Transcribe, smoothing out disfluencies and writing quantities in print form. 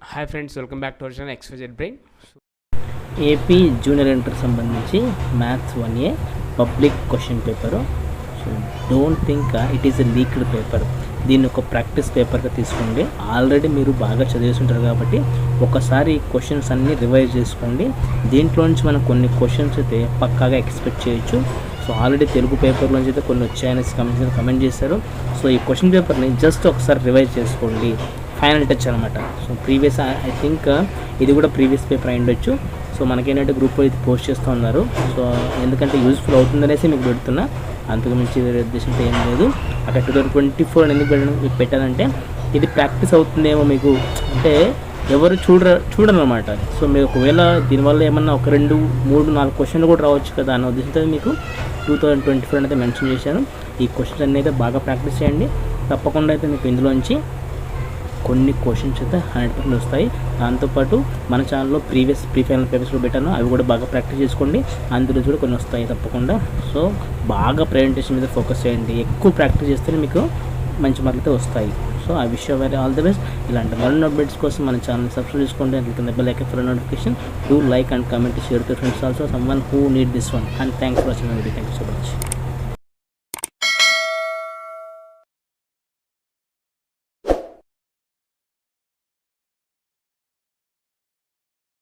Hi friends, welcome back to our channel XYZ brain. AP junior inter సంబంధించి maths 1A public question paper. So don't think it is a leaked paper. దీన్ని ఒక practice పేపర్గా తీసుకోండి. Already మీరు బాగా చదివేస్తుంటారు కాబట్టి ఒకసారి questions అన్నీ revise చేసుకోండి. దీంట్లో నుంచి మనం కొన్ని క్వశ్చన్స్ అయితే పక్కాగా ఎక్స్పెక్ట్ చేయొచ్చు. సో ఆల్రెడీ తెలుగు పేపర్లోంచి అయితే కొన్ని వచ్చాయనేసి కమెంట్ చేశారు. సో ఈ క్వశ్చన్ పేపర్ని జస్ట్ ఒకసారి రివైజ్ చేసుకోండి. ఫైనల్ టచ్ అనమాట. సో ప్రీవియస్ ఐ థింక్ ఇది కూడా ప్రీవియస్ పేపర్ అయి ఉండొచ్చు. సో మనకేంటంటే గ్రూప్లో ఇది పోస్ట్ చేస్తూ ఉన్నారు. సో ఎందుకంటే యూజ్ఫుల్ అవుతుందనేసి మీకు పెడుతున్నా, అంతకు మించి ఉద్దేశంతో ఏం లేదు. అక్కడ 2024 ఎందుకు పెట్టానంటే ఇది ప్రాక్టీస్ అవుతుందేమో మీకు, అంటే ఎవరు చూడరనమాట. సో మీరు ఒకవేళ దీనివల్ల ఏమన్నా ఒక 2, 3, 4 క్వశ్చన్లు కూడా రావచ్చు కదా అన్న ఉద్దేశంతో మీకు 2024 అయితే మెన్షన్ చేశాను. ఈ క్వశ్చన్స్ అన్నీ అయితే బాగా ప్రాక్టీస్ చేయండి. తప్పకుండా అయితే మీకు ఇందులోంచి కొన్ని క్వశ్చన్స్ అయితే 100% వస్తాయి. దాంతోపాటు మన ఛానల్లో ప్రీ ఫైనల్ పేపర్స్లో పెట్టాను, అవి కూడా బాగా ప్రాక్టీస్ చేసుకోండి. అందులో కూడా కొన్ని వస్తాయి తప్పకుండా. సో బాగా ప్రెజెంటేషన్ మీద ఫోకస్ చేయండి. ఎక్కువ ప్రాక్టీస్ చేస్తేనే మీకు మంచి మార్కులు అయితే వస్తాయి. So I wish you very all the best. ఇలాంటి మరిన్ని అప్డేట్స్ కోసం మన ఛానల్ సబ్స్క్రైబ్ చేసుకోండి. అండ్ కింద bell icon for notification. Do like and comment, share to friends also someone who need this one. And thanks for watching video. Thank you so much.